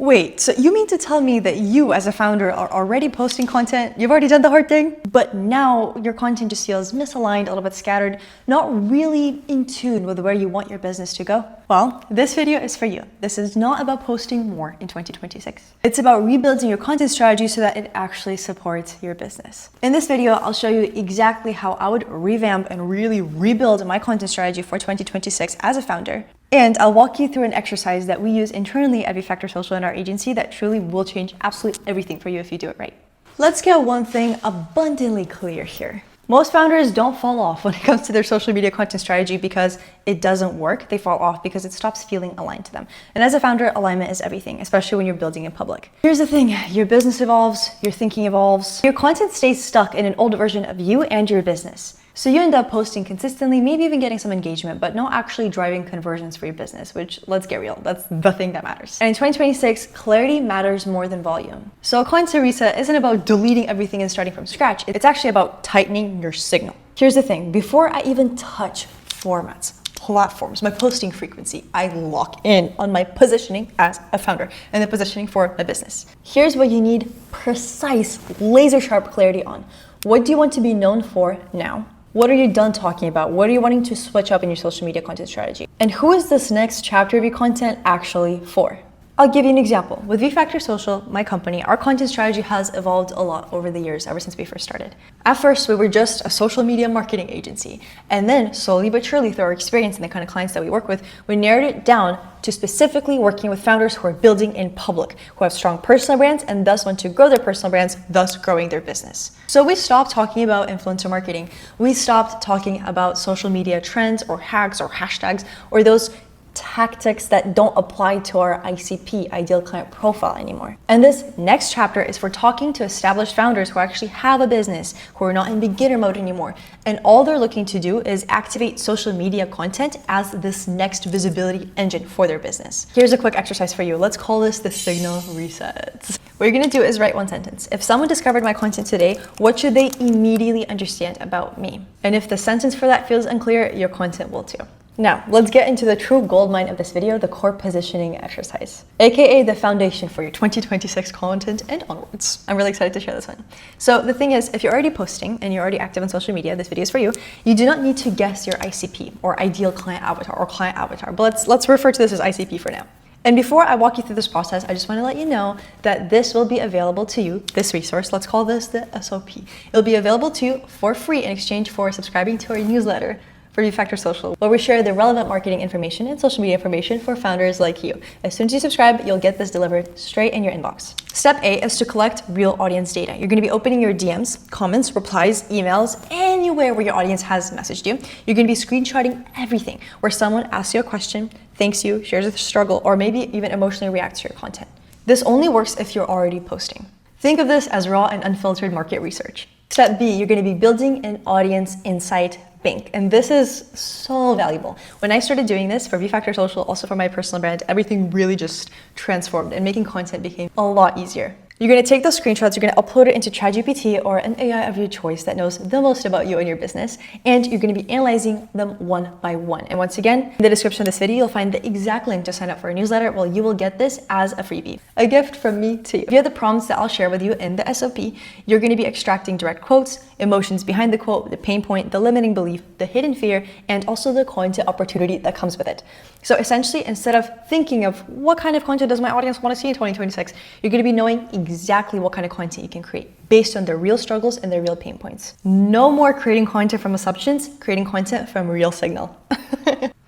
Wait, so you mean to tell me that you as a founder are already posting content? You've already done the hard thing? But now your content just feels misaligned, a little bit scattered, not really in tune with where you want your business to go? Well, this video is for you. This is not about posting more in 2026. It's about rebuilding your content strategy so that it actually supports your business. In this video, I'll show you exactly how I would revamp and really rebuild my content strategy for 2026 as a founder. And I'll walk you through an exercise that we use internally at VFactor Social in our agency that truly will change absolutely everything for you if you do it right. Let's get one thing abundantly clear here. Most founders don't fall off when it comes to their social media content strategy because it doesn't work. They fall off because it stops feeling aligned to them. And as a founder, alignment is everything, especially when you're building in public. Here's the thing, your business evolves, your thinking evolves, your content stays stuck in an old version of you and your business. So you end up posting consistently, maybe even getting some engagement, but not actually driving conversions for your business, which, let's get real, that's the thing that matters. And in 2026, clarity matters more than volume. So a content reset isn't about deleting everything and starting from scratch. It's actually about tightening your signal. Here's the thing, before I even touch formats, platforms, my posting frequency, I lock in on my positioning as a founder and the positioning for my business. Here's what you need precise, laser sharp clarity on. What do you want to be known for now? What are you done talking about? What are you wanting to switch up in your social media content strategy? And who is this next chapter of your content actually for? I'll give you an example. With VFactor Social, my company, our content strategy has evolved a lot over the years, ever since we first started. At first, we were just a social media marketing agency. And then slowly but surely, through our experience and the kind of clients that we work with, we narrowed it down to specifically working with founders who are building in public, who have strong personal brands and thus want to grow their personal brands, thus growing their business. So we stopped talking about influencer marketing. We stopped talking about social media trends or hacks or hashtags or those tactics that don't apply to our ICP, ideal client profile, anymore. And this next chapter is for talking to established founders who actually have a business, who are not in beginner mode anymore. And all they're looking to do is activate social media content as this next visibility engine for their business. Here's a quick exercise for you. Let's call this the signal reset. What you're gonna do is write one sentence. If someone discovered my content today, what should they immediately understand about me? And if the sentence for that feels unclear, your content will too. Now, let's get into the true goldmine of this video, the core positioning exercise, aka the foundation for your 2026 content and onwards. I'm really excited to share this one. So the thing is, if you're already posting and you're already active on social media, this video is for you. You do not need to guess your ICP or ideal client avatar or client avatar, but let's refer to this as ICP for now. And before I walk you through this process, I just want to let you know that this will be available to you, this resource, let's call this the SOP. It'll be available to you for free in exchange for subscribing to our newsletter for VFactor Social, where we share the relevant marketing information and social media information for founders like you. As soon as you subscribe, you'll get this delivered straight in your inbox. Step A is to collect real audience data. You're going to be opening your DMs, comments, replies, emails, anywhere where your audience has messaged you. You're going to be screenshotting everything where someone asks you a question, thanks you, shares a struggle, or maybe even emotionally reacts to your content. This only works if you're already posting. Think of this as raw and unfiltered market research. Step B, you're going to be building an audience insight bank. And this is so valuable. When I started doing this for VFactor Social, also for my personal brand, everything really just transformed and making content became a lot easier. You're going to take those screenshots, you're going to upload it into ChatGPT or an AI of your choice that knows the most about you and your business, and you're going to be analyzing them one by one. And once again, in the description of this video, you'll find the exact link to sign up for a newsletter. Well, you will get this as a freebie, a gift from me to you. Via the prompts that I'll share with you in the SOP, you're going to be extracting direct quotes, emotions behind the quote, the pain point, the limiting belief, the hidden fear, and also the content opportunity that comes with it. So essentially, instead of thinking of what kind of content does my audience want to see in 2026, you're going to be knowing exactly what kind of content you can create based on their real struggles and their real pain points. No more creating content from assumptions, creating content from real signal.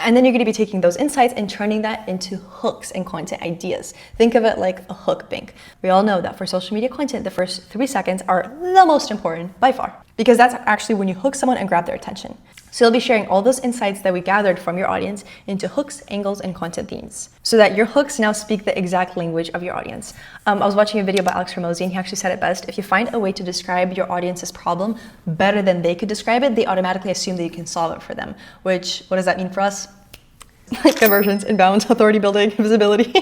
And then you're going to be taking those insights and turning that into hooks and content ideas. Think of it like a hook bank. We all know that for social media content, the first 3 seconds are the most important by far, because that's actually when you hook someone and grab their attention. So you'll be sharing all those insights that we gathered from your audience into hooks, angles, and content themes, so that your hooks now speak the exact language of your audience. I was watching a video by Alex Ramosi, and he actually said it best. If you find a way to describe your audience's problem better than they could describe it, they automatically assume that you can solve it for them. Which, what does that mean for us? Conversions, inbound, authority building, visibility,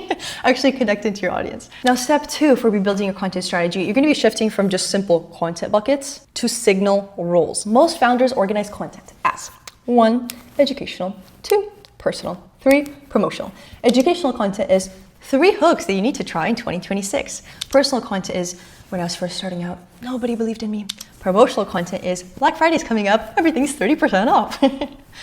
actually connecting to your audience. Now, step 2 for rebuilding your content strategy, you're going to be shifting from just simple content buckets to signal roles. Most founders organize content as 1, educational, 2, personal, 3, promotional. Educational content is 3 hooks that you need to try in 2026. Personal content is, when I was first starting out, nobody believed in me. Promotional content is, Black Friday's coming up, everything's 30% off.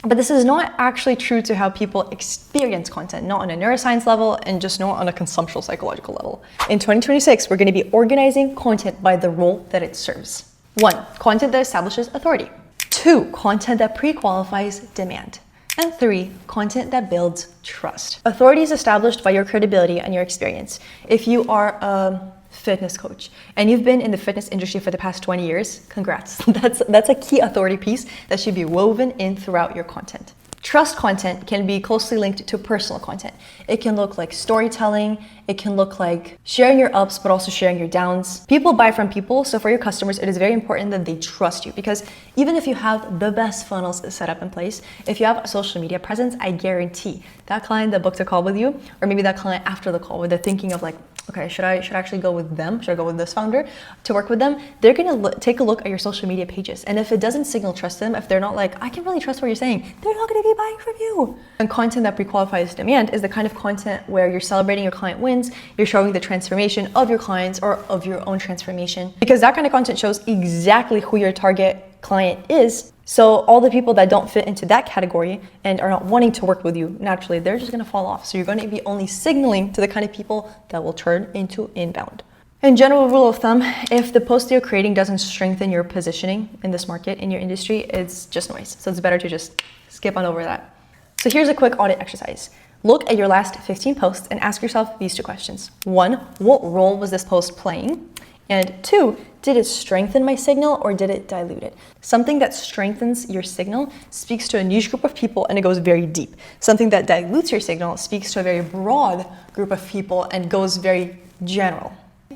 But this is not actually true to how people experience content, not on a neuroscience level and just not on a consumptual psychological level. In 2026, we're going to be organizing content by the role that it serves. 1, content that establishes authority. 2, content that pre-qualifies demand. And 3, content that builds trust. Authority is established by your credibility and your experience. If you are a fitness coach and you've been in the fitness industry for the past 20 years, congrats. That's a key authority piece that should be woven in throughout your content. Trust content can be closely linked to personal content. It can look like storytelling. It can look like sharing your ups, but also sharing your downs. People buy from people. So for your customers, it is very important that they trust you, because even if you have the best funnels set up in place, if you have a social media presence, I guarantee that client that booked a call with you, or maybe that client after the call where they're thinking of like, okay, should I actually go with them? Should I go with this founder to work with them? They're gonna take a look at your social media pages. And if it doesn't signal trust them, if they're not like, I can really trust what you're saying, they're not gonna be buying from you. And content that pre-qualifies demand is the kind of content where you're celebrating your client wins, you're showing the transformation of your clients or of your own transformation. Because that kind of content shows exactly who your target client is. So all the people that don't fit into that category and are not wanting to work with you, naturally, they're just gonna fall off. So you're gonna be only signaling to the kind of people that will turn into inbound. In general rule of thumb, if the post you're creating doesn't strengthen your positioning in this market, in your industry, it's just noise. So it's better to just skip on over that. So here's a quick audit exercise. Look at your last 15 posts and ask yourself these 2 questions. 1, what role was this post playing? And 2, did it strengthen my signal or did it dilute it? Something that strengthens your signal speaks to a niche group of people and it goes very deep. Something that dilutes your signal speaks to a very broad group of people and goes very general.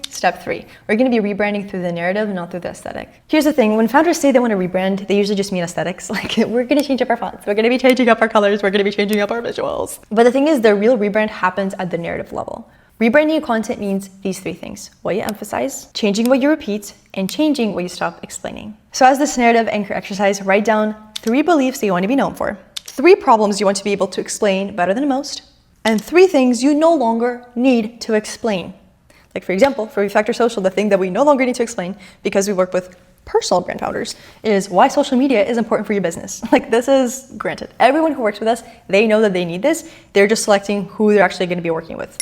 Step 3, we're going to be rebranding through the narrative, not through the aesthetic. Here's the thing, when founders say they want to rebrand, they usually just mean aesthetics. Like, we're going to change up our fonts, we're going to be changing up our colors, we're going to be changing up our visuals. But the thing is, the real rebrand happens at the narrative level. Rebranding your content means these 3 things: what you emphasize, changing what you repeat, and changing what you stop explaining. So as this narrative anchor exercise, write down 3 beliefs that you want to be known for, 3 problems you want to be able to explain better than most, and 3 things you no longer need to explain. Like, for example, for Refactor Social, the thing that we no longer need to explain because we work with personal brand founders is why social media is important for your business. Like, this is granted. Everyone who works with us, they know that they need this. They're just selecting who they're actually going to be working with.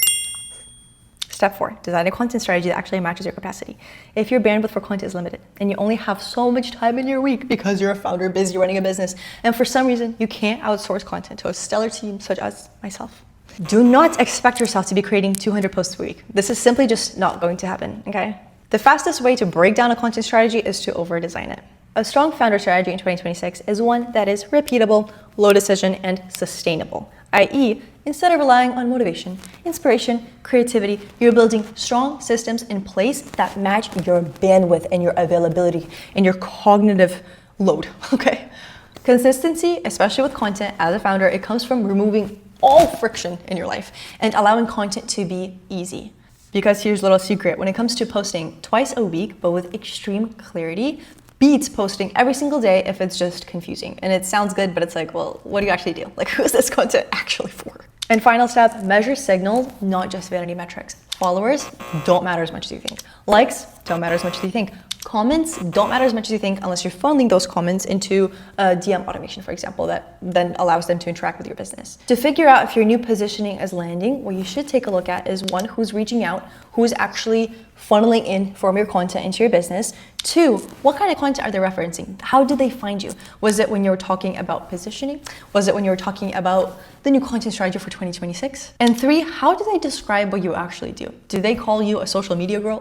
Step 4, design a content strategy that actually matches your capacity. If your bandwidth for content is limited and you only have so much time in your week because you're a founder busy running a business, and for some reason you can't outsource content to a stellar team such as myself, do not expect yourself to be creating 200 posts a week. This is simply just not going to happen, okay? The fastest way to break down a content strategy is to over-design it. A strong founder strategy in 2026 is one that is repeatable, low decision, and sustainable. i.e., instead of relying on motivation, inspiration, creativity, you're building strong systems in place that match your bandwidth and your availability and your cognitive load, okay? Consistency, especially with content as a founder, it comes from removing all friction in your life and allowing content to be easy. Because here's a little secret, when it comes to posting twice a week, but with extreme clarity, beats posting every single day if it's just confusing. And it sounds good, but it's like, well, what do you actually do? Like, who is this content actually for? And final step, measure signals, not just vanity metrics. Followers don't matter as much as you think. Likes don't matter as much as you think. Comments don't matter as much as you think unless you're funneling those comments into a DM automation, for example, that then allows them to interact with your business. To figure out if your new positioning is landing, what you should take a look at is 1, who's reaching out, who's actually funneling in from your content into your business. 2, what kind of content are they referencing? How did they find you? Was it when you were talking about positioning? Was it when you were talking about the new content strategy for 2026? And 3, how do they describe what you actually do? Do they call you a social media girl?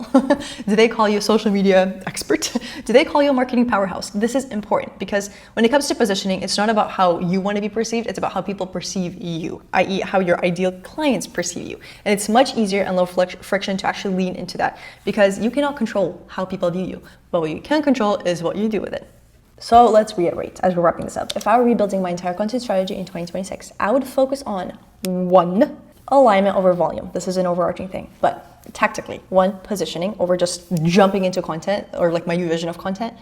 Do they call you a social media expert? Do they call you a marketing powerhouse? This is important because when it comes to positioning, it's not about how you want to be perceived, it's about how people perceive you, i.e. how your ideal clients perceive you. And it's much easier and low friction to actually lean into that because you cannot control how people view you, but what you can control is what you do with it. So let's reiterate as we're wrapping this up. If I were rebuilding my entire content strategy in 2026, I would focus on 1, alignment over volume. This is an overarching thing, but tactically, 1, positioning over just jumping into content or like my new vision of content.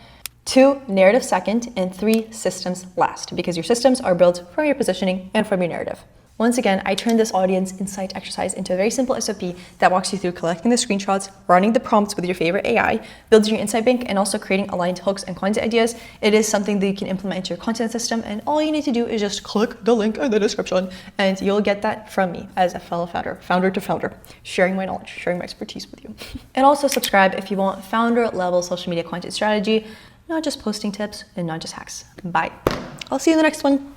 2, narrative second, and 3, systems last, because your systems are built from your positioning and from your narrative. Once again, I turned this audience insight exercise into a very simple SOP that walks you through collecting the screenshots, running the prompts with your favorite AI, building your insight bank, and also creating aligned hooks and content ideas. It is something that you can implement into your content system, and all you need to do is just click the link in the description, and you'll get that from me as a fellow founder to founder, sharing my knowledge, sharing my expertise with you. And also subscribe if you want founder-level social media content strategy, not just posting tips and not just hacks. Bye. I'll see you in the next one.